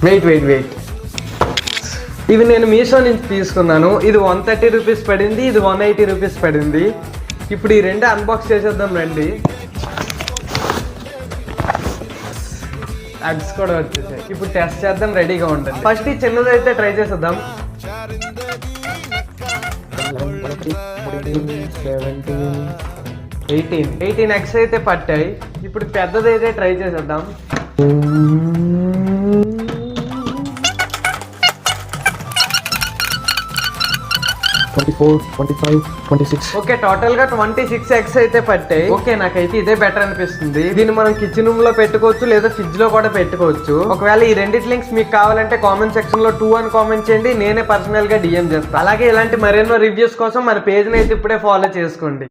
Wait ఇవి నేను మీషో నుంచి తీసుకున్నాను. ఇది 130 రూపీస్ పడింది, ఇది 180 రూపీస్ పడింది. ఇప్పుడు ఈ రెండు అన్బాక్స్ చేసేద్దాం రండి. అగ్స్ కూడా వచ్చేసాయి. ఇప్పుడు టెస్ట్ చేద్దాం, రెడీగా ఉండండి. ఫస్ట్ ఈ చిన్నదైతే ట్రై చేసేద్దాం. 18 ఎగ్స్ అయితే పట్టాయి. ఇప్పుడు పెద్దదైతే ట్రై చేసేద్దాం. 24, 25, 26. ఓకే, టోటల్ గా 26 ఎగ్స్ అయితే పట్టాయి. ఓకే, నాకైతే ఇదే బెటర్ అనిపిస్తుంది. దీన్ని మనం కిచెన్ రూమ్ లో పెట్టుకోవచ్చు, లేదా ఫ్రిడ్జ్ లో కూడా పెట్టుకోవచ్చు. ఒకవేళ ఈ రెండిటి లింక్స్ మీకు కావాలంటే కామెంట్ సెక్షన్ లో 2 అని కామెంట్ చేయండి. నేనే పర్సనల్ గా డిఎం చేస్తాను. అలాగే ఇలాంటి మరెన్నో రివ్యూస్ కోసం మన పేజ్ ని అయితే ఇప్పుడే ఫాలో చేసుకోండి.